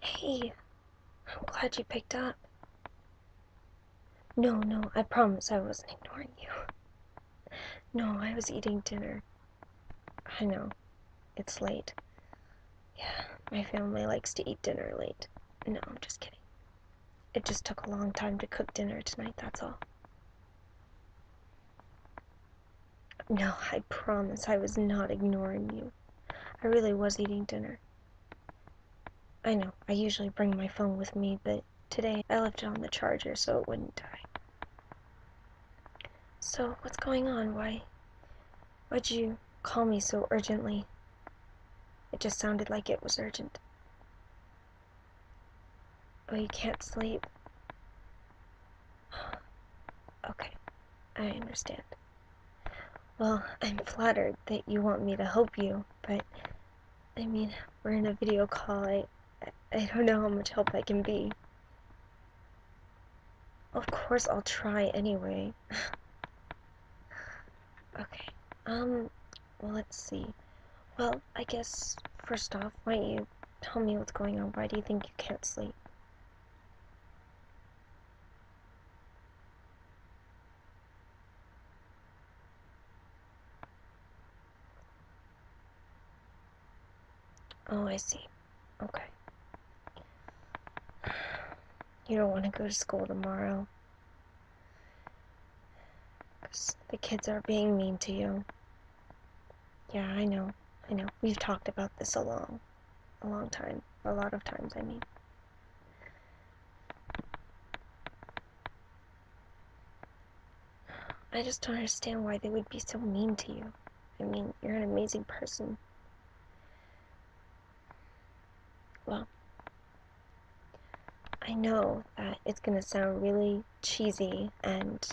Hey, I'm glad you picked up. No, I promise I wasn't ignoring you. No, I was eating dinner. I know, it's late. Yeah, my family likes to eat dinner late. No, I'm just kidding. It just took a long time to cook dinner tonight, that's all. No, I promise I was not ignoring you. I really was eating dinner. I know, I usually bring my phone with me, but today I left it on the charger so it wouldn't die. So, what's going on? Why'd you call me so urgently? It just sounded like it was urgent. Oh, you can't sleep? Okay, I understand. Well, I'm flattered that you want me to help you, but, I mean, we're in a video call. I don't know how much help I can be. Of course I'll try anyway. Okay, well, let's see. Well, I guess, first off, why don't you tell me what's going on? Why do you think you can't sleep? Oh, I see. Okay. You don't want to go to school tomorrow. 'Cause the kids are being mean to you. Yeah, I know. We've talked about this a long time. A lot of times, I mean. I just don't understand why they would be so mean to you. I mean, you're an amazing person. Well, I know that it's gonna sound really cheesy and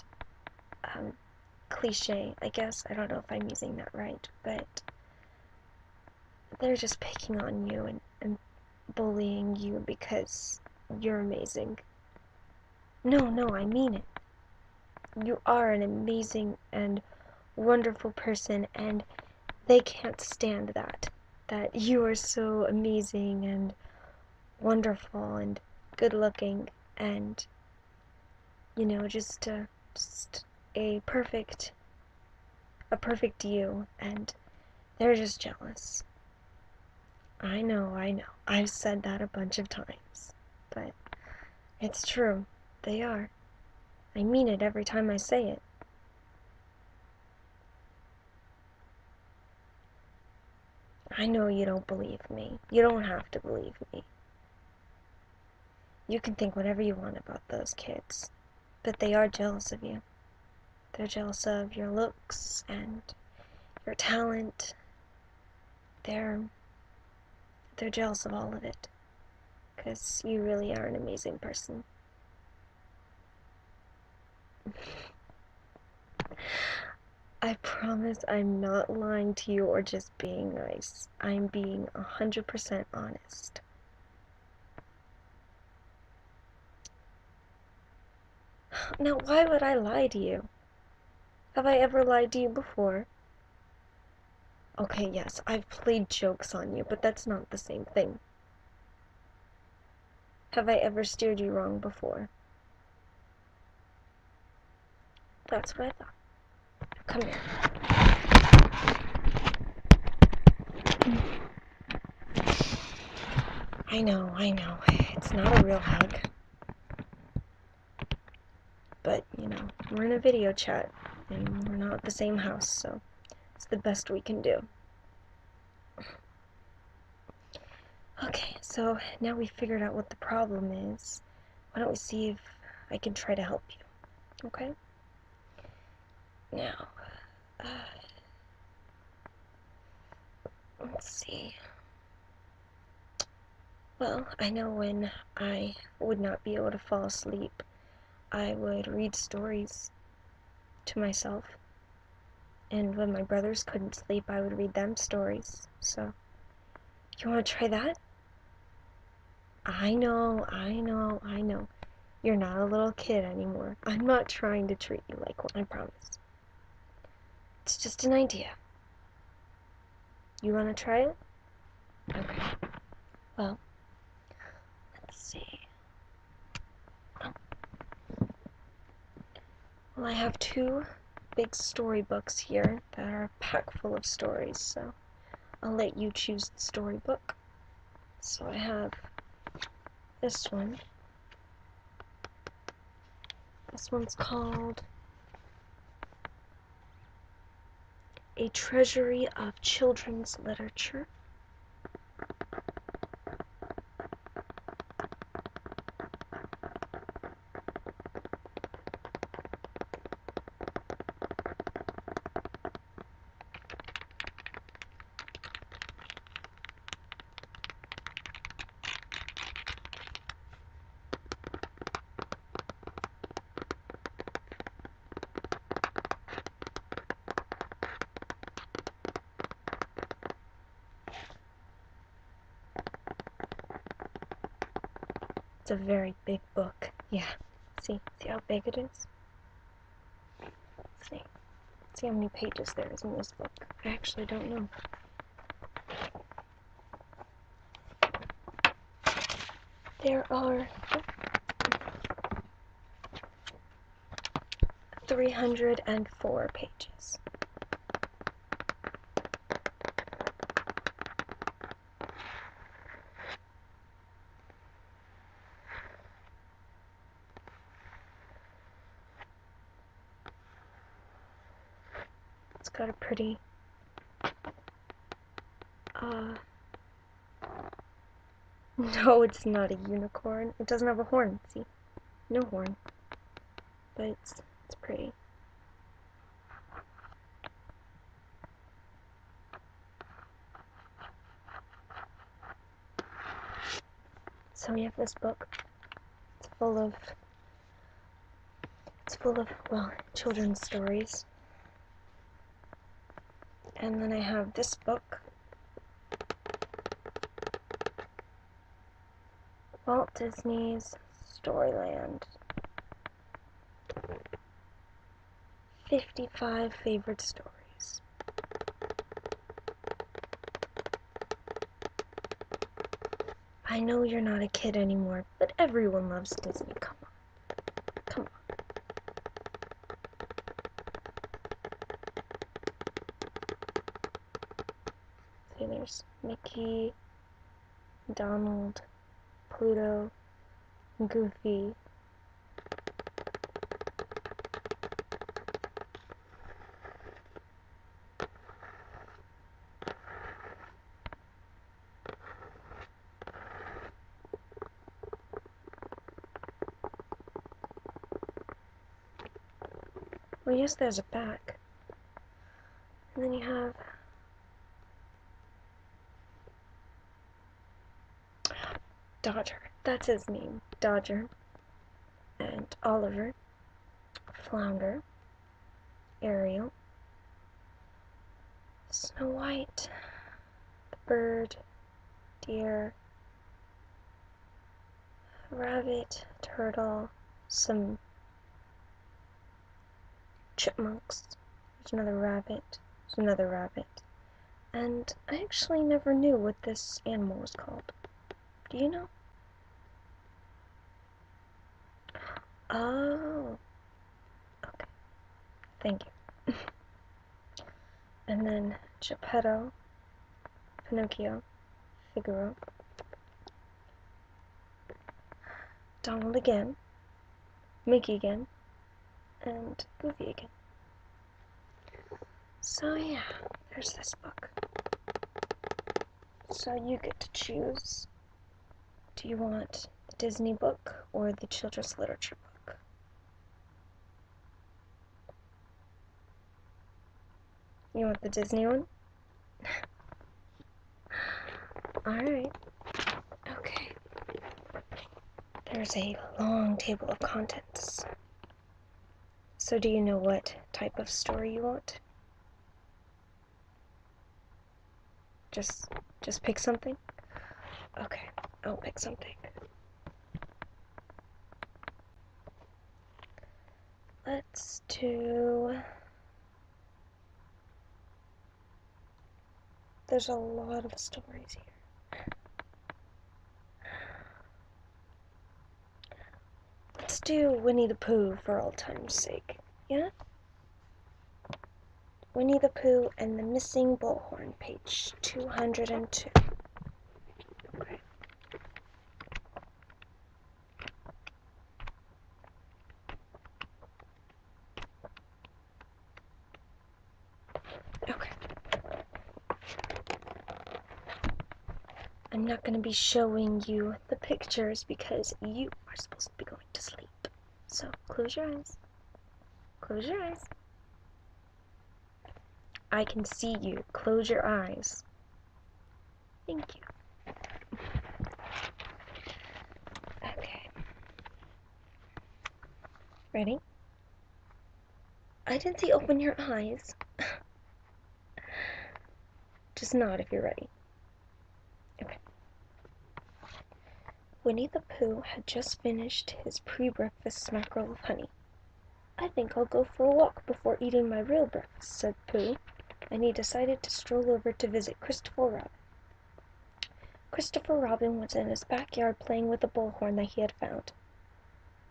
cliche, I guess. I don't know if I'm using that right, but they're just picking on you and bullying you because you're amazing. No, I mean it. You are an amazing and wonderful person, and they can't stand that you are so amazing and wonderful and good looking and just a perfect you, and they're just jealous. I know. I've said that a bunch of times, but it's true. They are. I mean it every time I say it. I know you don't believe me. You don't have to believe me. You can think whatever you want about those kids, but they are jealous of you. They're jealous of your looks and your talent. They're they're jealous of all of it, 'cause you really are an amazing person. I promise I'm not lying to you or just being nice. I'm being 100% honest. Now, why would I lie to you? Have I ever lied to you before? Okay, yes, I've played jokes on you, but that's not the same thing. Have I ever steered you wrong before? That's what I thought. Come here. I know. It's not a real hug. But, we're in a video chat, and we're not at the same house, so it's the best we can do. Okay, so now we figured out what the problem is. Why don't we see if I can try to help you, okay? Now, uh, let's see. Well, I know when I would not be able to fall asleep, I would read stories to myself. And when my brothers couldn't sleep, I would read them stories. So, you want to try that? I know. You're not a little kid anymore. I'm not trying to treat you like one, I promise. It's just an idea. You want to try it? Okay. Well, Well, I have two big storybooks here that are packed full of stories, so I'll let you choose the storybook. So I have this one. This one's called A Treasury of Children's Literature. It's a very big book. Yeah. See how big it is? See how many pages there is in this book. I actually don't know. There are 304 pages. It's got a pretty, no, it's not a unicorn. It doesn't have a horn, see? No horn. But it's pretty. So we have this book. It's full of, well, children's stories. And then I have this book, Walt Disney's Storyland. 55 favorite stories. I know you're not a kid anymore, but everyone loves Disney. Come on. Come on. See, there's Mickey, Donald, Pluto, Goofy. Well, yes, there's a back. And then you have Dodger. That's his name. Dodger. And Oliver. Flounder. Ariel. Snow White. The bird. Deer. Rabbit. Turtle. Some chipmunks. There's another rabbit. There's another rabbit. And I actually never knew what this animal was called. Do you know? Oh. Okay. Thank you. And then Geppetto, Pinocchio, Figaro, Donald again, Mickey again, and Goofy again. So yeah, there's this book. So you get to choose. Do you want the Disney book or the children's literature book? You want the Disney one? Alright. Okay. There's a long table of contents. So do you know what type of story you want? Just pick something? Okay, I'll pick something. Let's do... There's a lot of stories here. Let's do Winnie the Pooh for all time's sake. Yeah? Winnie the Pooh and the Missing Bullhorn, page 202. Okay. Okay. I'm not going to be showing you the pictures because you are supposed to be going to sleep. So close your eyes. Close your eyes. I can see you. Close your eyes. Thank you. Okay. Ready? I didn't say open your eyes. Just nod if you're ready. Okay. Winnie the Pooh had just finished his pre-breakfast smackerel of honey. I think I'll go for a walk before eating my real breakfast, said Pooh, and he decided to stroll over to visit Christopher Robin. Christopher Robin was in his backyard playing with a bullhorn that he had found.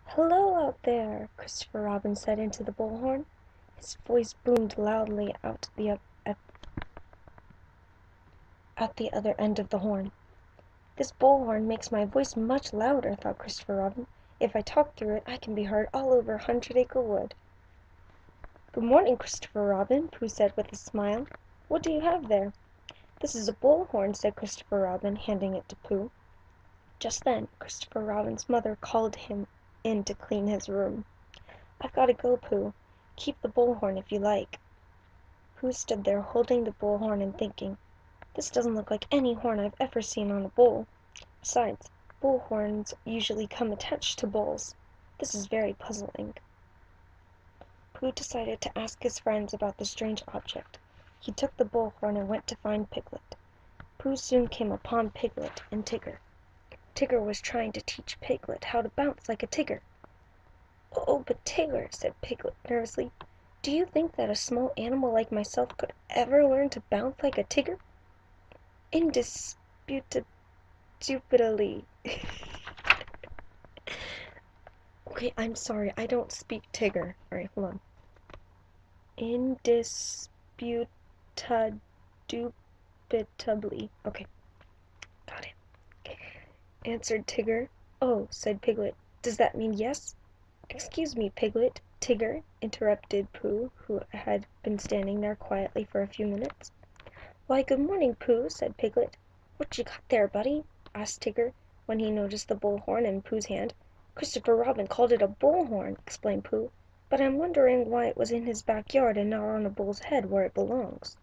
"Hello out there," Christopher Robin said into the bullhorn. His voice boomed loudly out at the other end of the horn. "This bullhorn makes my voice much louder," thought Christopher Robin. "If I talk through it, I can be heard all over Hundred Acre Wood." "Good morning, Christopher Robin," Pooh said with a smile. "What do you have there?" "This is a bullhorn," said Christopher Robin, handing it to Pooh. Just then Christopher Robin's mother called him in to clean his room. "I've got to go, Pooh. Keep the bullhorn if you like." Pooh stood there holding the bullhorn and thinking, "This doesn't look like any horn I've ever seen on a bull. Besides, bullhorns usually come attached to bulls. This is very puzzling." Pooh decided to ask his friends about the strange object. He took the bullhorn and went to find Piglet. Pooh soon came upon Piglet and Tigger. Tigger was trying to teach Piglet how to bounce like a tigger. "Oh, but Tigger," said Piglet nervously, "do you think that a small animal like myself could ever learn to bounce like a tigger?" "Indisputably." Okay, I'm sorry, I don't speak Tigger. Alright, hold on. Indisputably. Okay, got it. Answered Tigger. "Oh," said Piglet, "does that mean yes?" "Excuse me, Piglet, Tigger," interrupted Pooh, who had been standing there quietly for a few minutes. "Why, good morning, Pooh," said Piglet. "What you got there, buddy?" asked Tigger, when he noticed the bullhorn in Pooh's hand. "Christopher Robin called it a bullhorn," explained Pooh, "but I'm wondering why it was in his backyard and not on a bull's head where it belongs."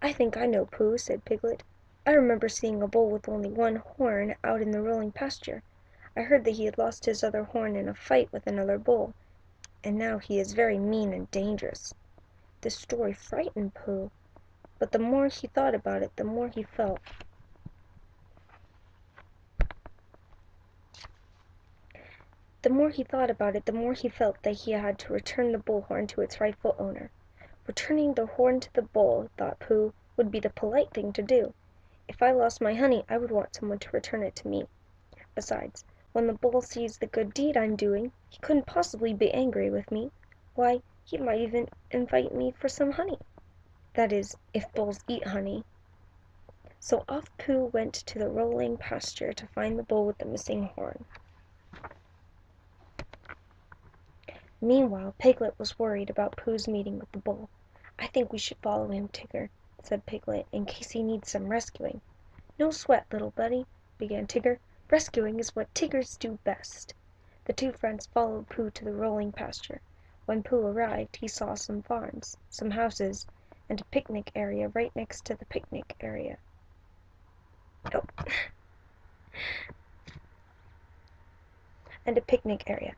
"I think I know, Pooh," said Piglet. "I remember seeing a bull with only one horn out in the rolling pasture. I heard that he had lost his other horn in a fight with another bull, and now he is very mean and dangerous." This story frightened Pooh, but the more he thought about it, the more he felt that he had to return the bullhorn to its rightful owner. Returning the horn to the bull, thought Pooh, would be the polite thing to do. If I lost my honey, I would want someone to return it to me. Besides, when the bull sees the good deed I'm doing, he couldn't possibly be angry with me. Why, he might even invite me for some honey. That is, if bulls eat honey. So off Pooh went to the rolling pasture to find the bull with the missing horn. Meanwhile, Piglet was worried about Pooh's meeting with the bull. "I think we should follow him, Tigger," said Piglet, "in case he needs some rescuing." "No sweat, little buddy," began Tigger. "Rescuing is what Tiggers do best." The two friends followed Pooh to the rolling pasture. When Pooh arrived, he saw some farms, some houses, and a picnic area right next to the picnic area. Oh. and a picnic area.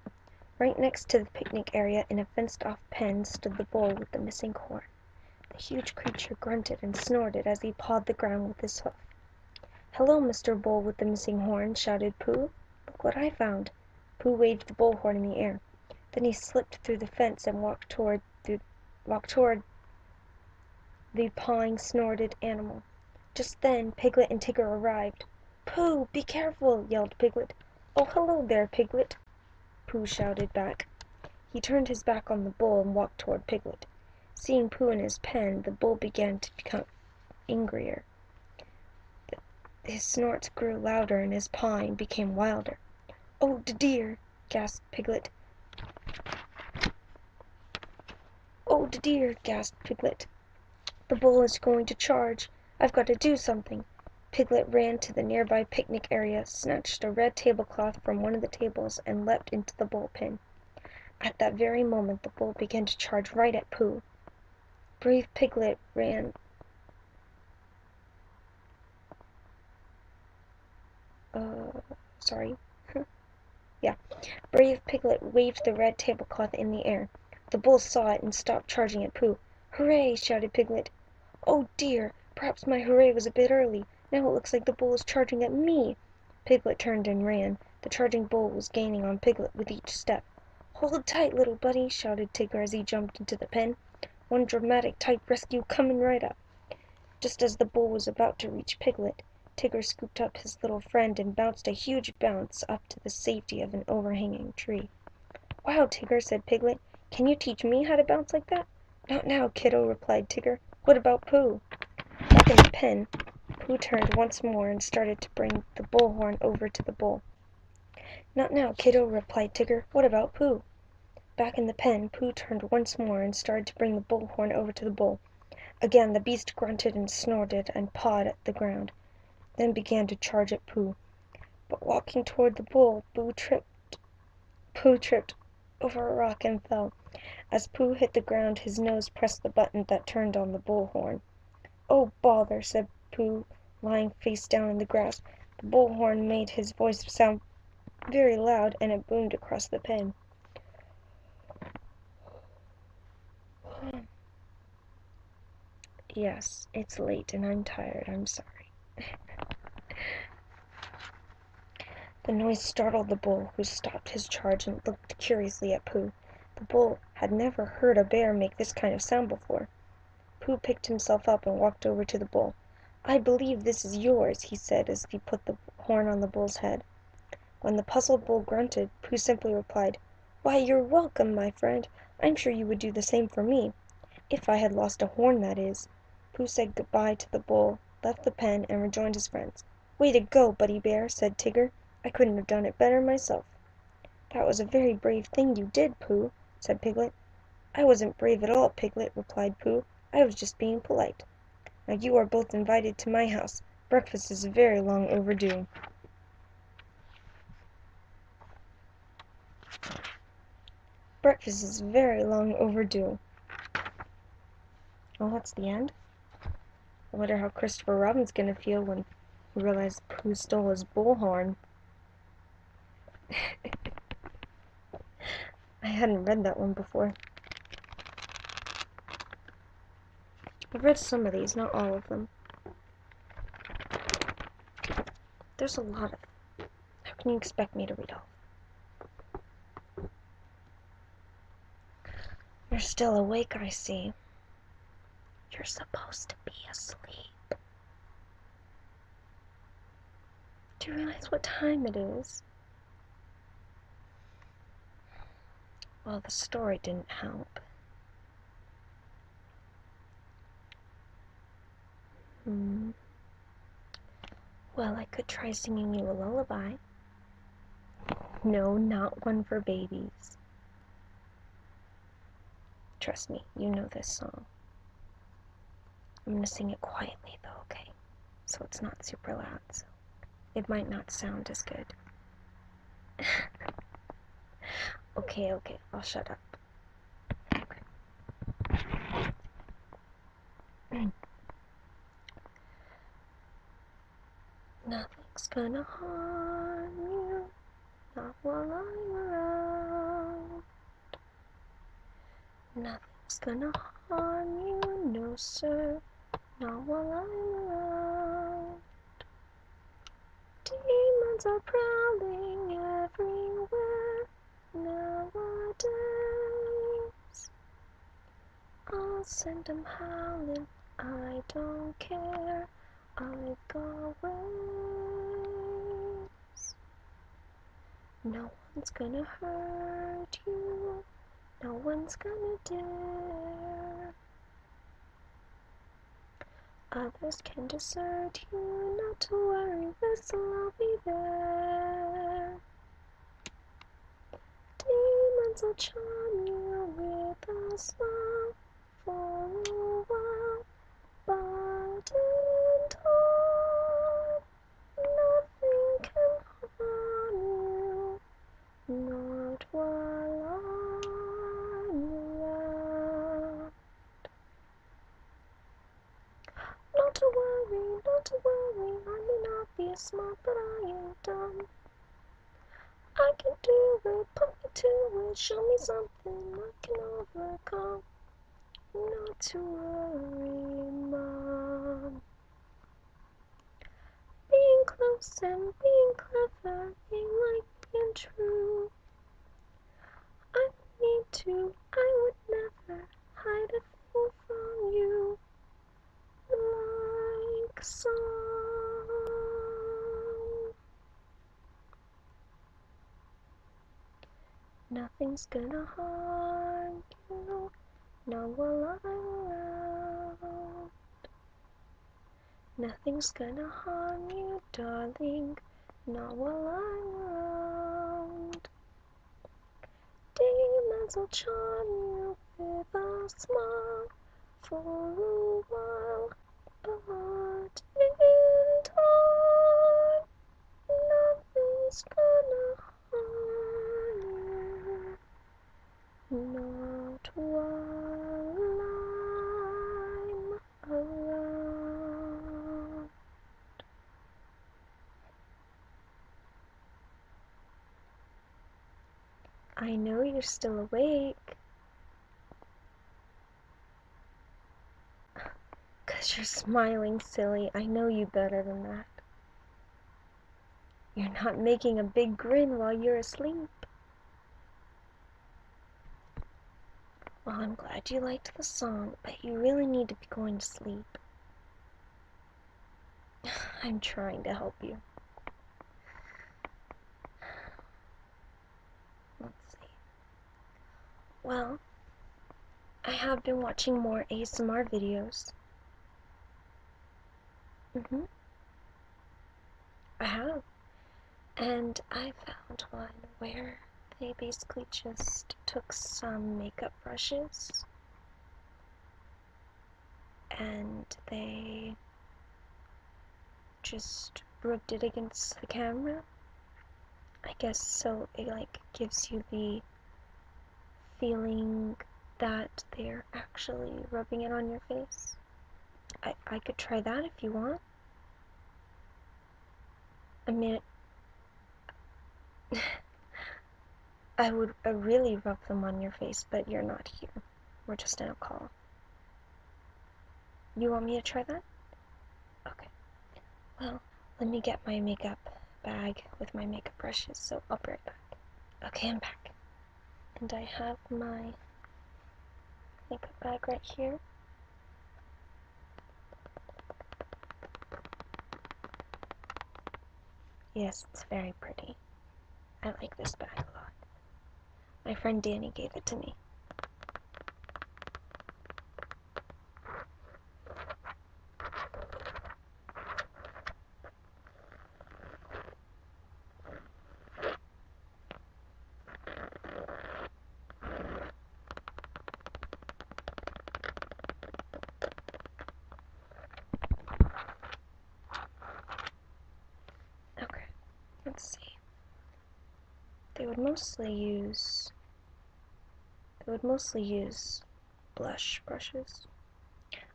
Right next to the picnic area in a fenced-off pen stood the bull with the missing horn. The huge creature grunted and snorted as he pawed the ground with his hoof. "Hello, Mr. Bull with the missing horn," shouted Pooh. "Look what I found." Pooh waved the bullhorn in the air. Then he slipped through the fence and walked toward the pawing, snorted animal. Just then Piglet and Tigger arrived. "Pooh, be careful!" yelled Piglet. "Oh, hello there, Piglet," Pooh shouted back. He turned his back on the bull and walked toward Piglet. Seeing Pooh in his pen, the bull began to become angrier. His snorts grew louder and his pawing became wilder. "Oh, dear!" gasped Piglet. "Oh, dear!" gasped Piglet. "The bull is going to charge. I've got to do something." Piglet ran to the nearby picnic area, snatched a red tablecloth from one of the tables, and leapt into the bull pen. At that very moment the bull began to charge right at Pooh. Brave Piglet ran sorry. Yeah. Brave Piglet waved the red tablecloth in the air. The bull saw it and stopped charging at Pooh. "Hooray!" shouted Piglet. "Oh, dear! Perhaps my hooray was a bit early. Now it looks like the bull is charging at me." Piglet turned and ran. The charging bull was gaining on Piglet with each step. "Hold tight, little buddy," shouted Tigger as he jumped into the pen. "One dramatic type rescue coming right up." Just as the bull was about to reach Piglet, Tigger scooped up his little friend and bounced a huge bounce up to the safety of an overhanging tree. "Wow, Tigger," said Piglet. "Can you teach me how to bounce like that?" "Not now, kiddo," replied Tigger. "What about Pooh?" Back in the pen, Pooh turned once more and started to bring the bullhorn over to the bull. "Not now, kiddo," replied Tigger. "What about Pooh?" Back in the pen, Pooh turned once more and started to bring the bullhorn over to the bull. Again the beast grunted and snorted and pawed at the ground, then began to charge at Pooh. But walking toward the bull, Pooh tripped over a rock and fell. As Pooh hit the ground, his nose pressed the button that turned on the bullhorn. "Oh, bother!" said Pooh, lying face down in the grass. The bullhorn made his voice sound very loud, and it boomed across the pen. "Yes, it's late and I'm tired. I'm sorry." The noise startled the bull, who stopped his charge and looked curiously at Pooh. The bull had never heard a bear make this kind of sound before. Pooh picked himself up and walked over to the bull. "I believe this is yours," he said as he put the horn on the bull's head. When the puzzled bull grunted, Pooh simply replied, "Why, you're welcome, my friend. I'm sure you would do the same for me. If I had lost a horn, that is." Pooh said good-bye to the bull, left the pen, and rejoined his friends. "Way to go, Buddy Bear," said Tigger. "I couldn't have done it better myself." "That was a very brave thing you did, Pooh," said Piglet. "I wasn't brave at all, Piglet," replied Pooh. "I was just being polite. Now you are both invited to my house. Breakfast is very long overdue." "Breakfast is very long overdue." Well, that's the end. I wonder how Christopher Robin's gonna feel when he realized Pooh stole his bullhorn. I hadn't read that one before. I've read some of these, not all of them. There's a lot of them. How can you expect me to read all? You're still awake, I see. You're supposed to be asleep. Do you realize what time it is? Well, the story didn't help. Well, I could try singing you a lullaby. No, not one for babies. Trust me, you know this song. I'm gonna sing it quietly though, okay? So it's not super loud, so it might not sound as good. Okay, I'll shut up. Okay. Nothing's gonna harm you, not while I'm around. Nothing's gonna harm you, no sir, not while I'm around. Demons are prowling everywhere nowadays. I'll send them howling, I don't care, I go ways. No one's gonna hurt you, no one's gonna dare. Others can desert you, not to worry, I'll be there. Demons will charm you with a smile for a while, but in time, nothing can harm you, not while I'm around. Not to worry, I may not be smart, but I ain't dumb. I can do it, put me to it, show me something I can overcome. Not to worry, Mom. Being close and being clever ain't like being true. I don't need to, I would never hide a thing from you. Like some. Nothing's gonna harm you, not while I'm around. Nothing's gonna harm you, darling, not while I'm around. Demons will charm you with a smile for a while, but in time, nothing's gonna harm you, not while I'm around. I know you're still awake. 'Cause you're smiling, silly. I know you better than that. You're not making a big grin while you're asleep. Well, I'm glad you liked the song, but you really need to be going to sleep. I'm trying to help you. Let's see. Well, I have been watching more ASMR videos. I have. And I found one where they basically just took some makeup brushes and they just rubbed it against the camera. I guess so it like gives you the feeling that they're actually rubbing it on your face. I could try that if you want. I mean, I would really rub them on your face, but you're not here. We're just in a call. You want me to try that? Okay. Well, let me get my makeup bag with my makeup brushes, so I'll be right back. Okay, I'm back. And I have my makeup bag right here. Yes, it's very pretty. I like this bag a lot. My friend Danny gave it to me. Okay, let's see. They would mostly use blush brushes.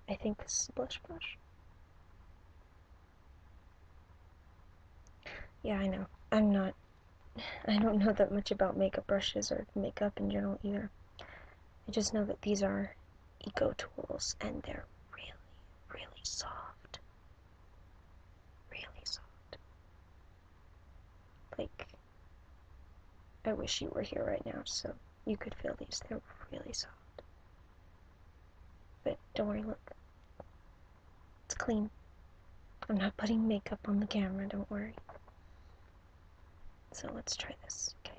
I think this is a blush brush. Yeah, I know. I don't know that much about makeup brushes or makeup in general either. I just know that these are eco tools and they're really, really soft. Really soft. Like, I wish you were here right now so you could feel these. They're really soft. But don't worry, look. It's clean. I'm not putting makeup on the camera, don't worry. So let's try this, okay?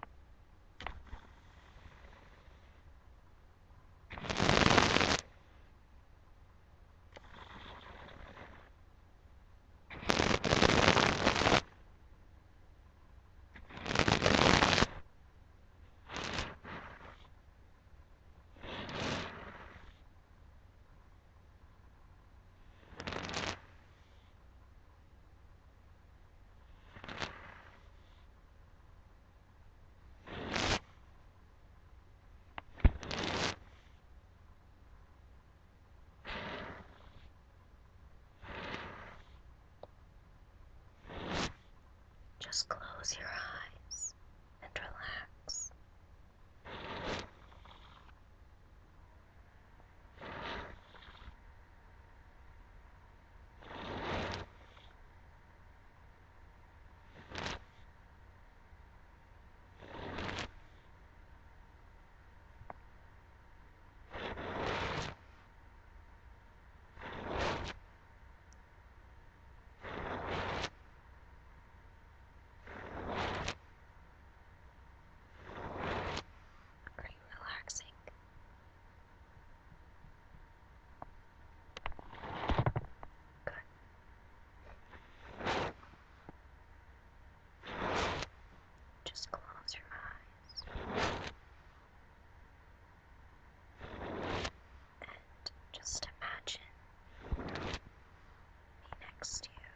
close your eyes and relax. Just close your eyes and just imagine me next to you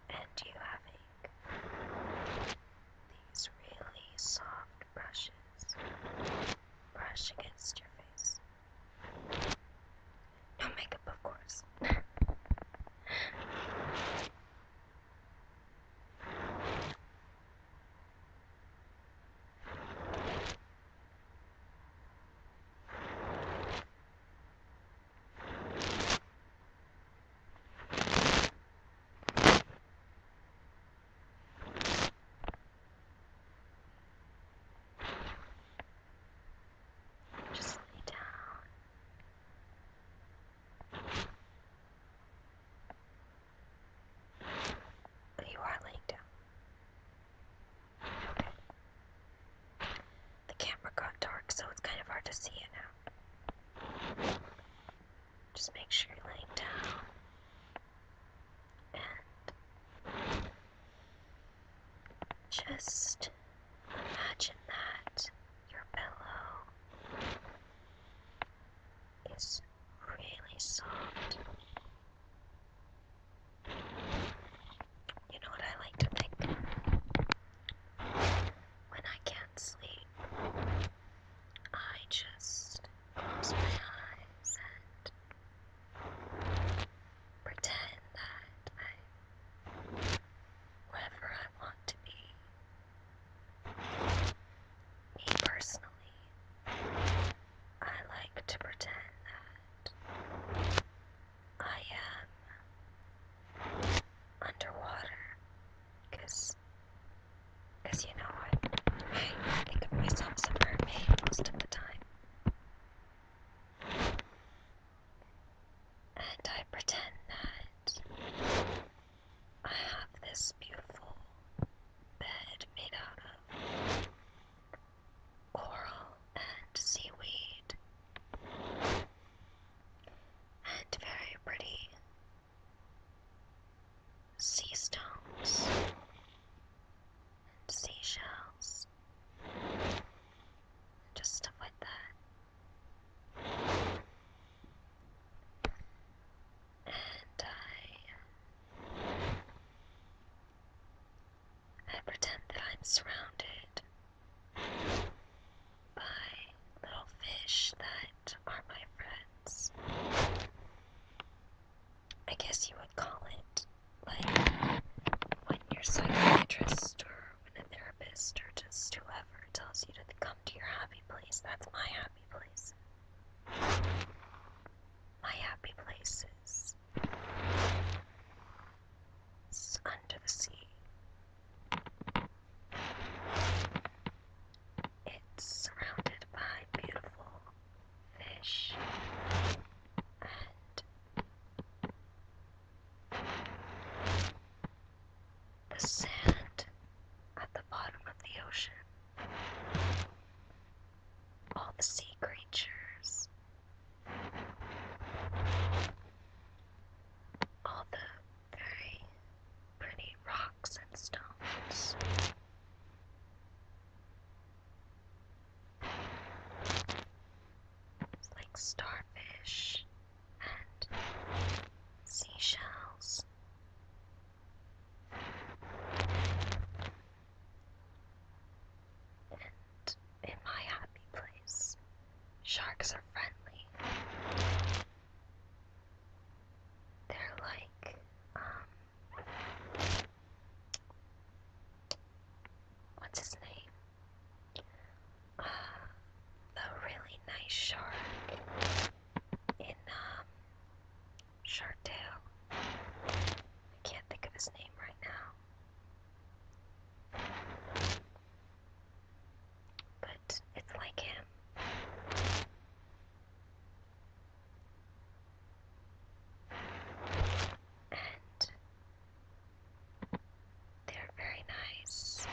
and you having these really soft brushes brush against your face. No makeup, of course. Just lay down. You are laying down. Okay. The camera got dark, so it's kind of hard to see it now. Just make sure you're laying down. And just imagine that your pillow is really soft. You know what I like to think? When I can't sleep, I just close my eyes and pretend that I'm wherever I want to be. Me personally, I like to pretend that I am underwater, because you know, I think of myself as a mermaid most of the time. And I pretend that I have this beautiful bed made out of coral and seaweed and very pretty sea stones and seashells, just stuff like that. And I pretend that I'm surrounded by little fish that are my friends. I guess you would call it like when your psychiatrist or when a therapist or just whoever tells you to come to your happy place. That's my happy place. My happy place is under the sea. It's surrounded by beautiful fish and the sand at the bottom of the ocean. All the sea creatures. All the very pretty rocks and stones. It's like starfish and seashells. And in my happy place, sharks are friendly. They're like, shark in Shark Tale. I can't think of his name right now. But it's like him. And they're very nice.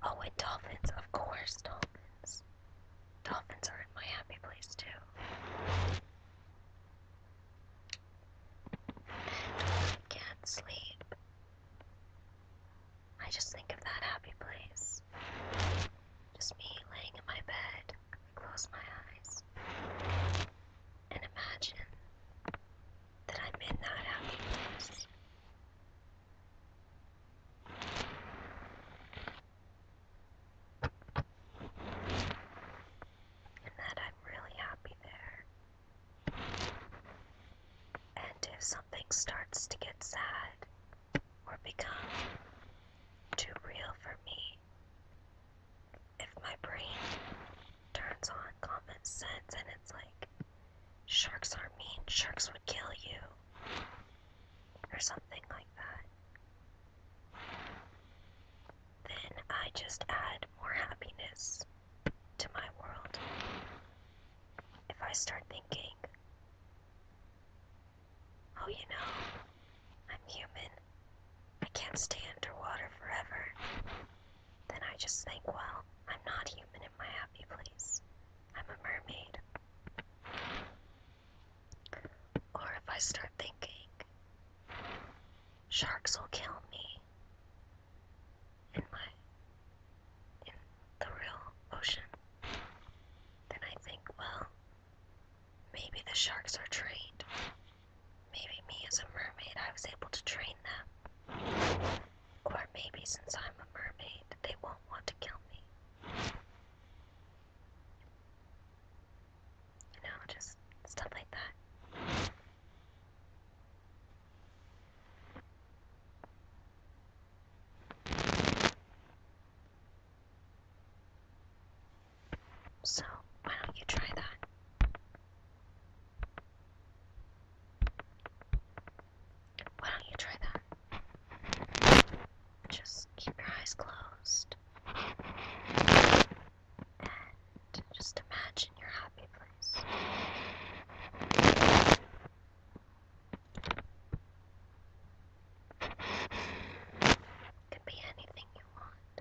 Oh, and dolphins, of course, dolphins. Dolphins are in my happy place too. I can't sleep. I just think of that happy place. Just me laying in my bed. I close my eyes and imagine that I'm in that happy place. And that I'm really happy there. And if something starts to get sad or become too real for me, if my brain turns on common sense and it's like, sharks aren't mean, sharks would kill you, or something like that, then I just add more happiness to my world. If I start thinking, oh, you know, I'm human, I can't stay underwater forever, then I just think, well, I'm not human in my happy place. I'm a mermaid. Or if I start thinking, sharks will kill me in the real ocean, then I think, well, maybe the sharks are trained. Maybe me as a mermaid, I was able to train them. Or maybe since I'm a mermaid, they won't want to kill me. You know, just stuff like that. So, why don't you try that? Why don't you try that? Just keep your eyes closed. And just imagine your happy place. It could be anything you want.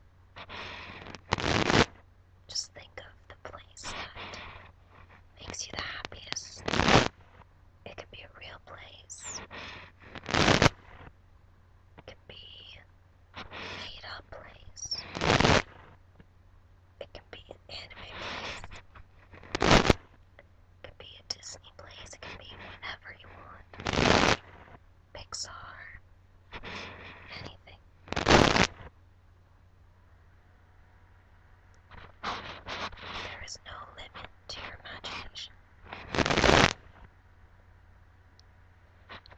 Just think of the place that makes you the happiest. It could be a real place. It could be a made up place. It can be an anime place. It could be a Disney place. It can be whatever you want. Pixar. Anything. There is no limit to your imagination.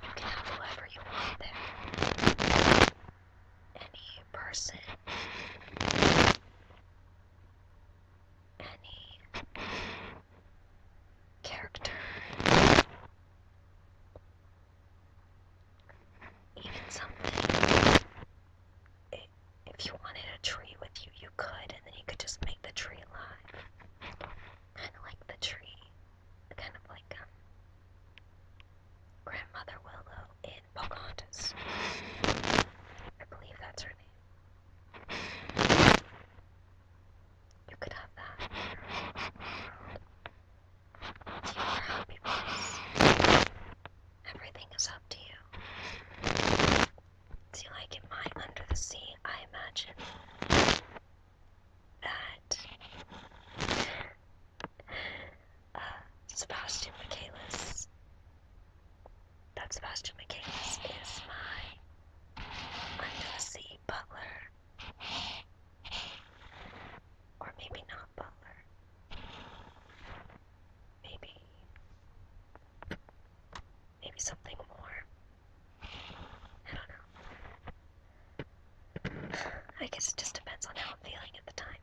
You can have whoever you want there. Any person. Any character. Even something. If you wanted a tree with you, you could, and then you could just make the tree alive. Kind of like the tree. Kind of like Grandmother Willow in Pocahontas. I believe that's her name. You could have that in your world. It's your happy place. Everything is up to you. See, like in my Under the Sea, I imagine that Sebastian Michaelis is my Under the Sea butler. Or maybe not butler. Maybe something more. I don't know. I guess it just depends on how I'm feeling at the time.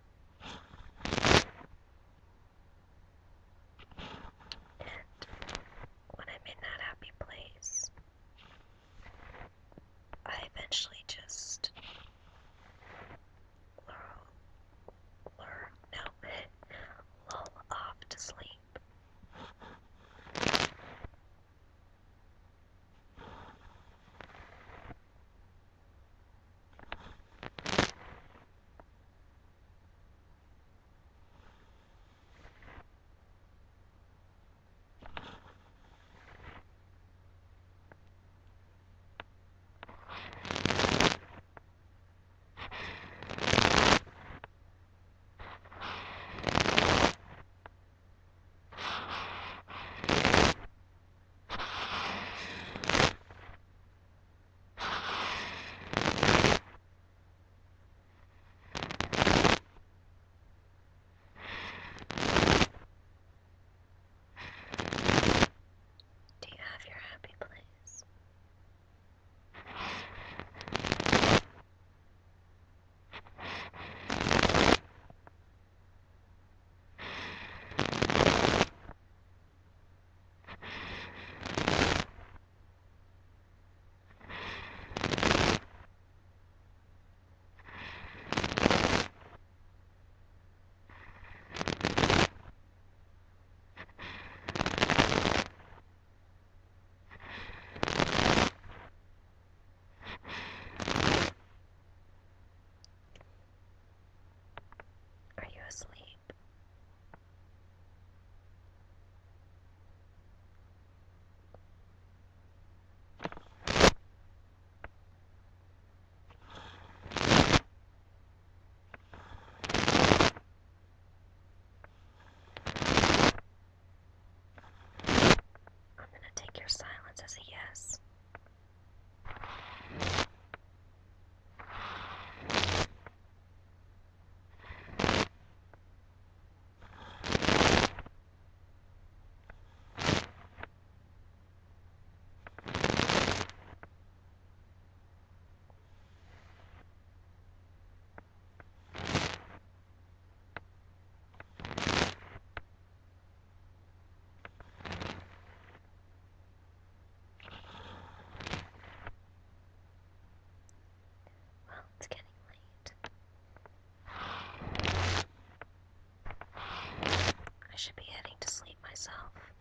I should be heading to sleep myself.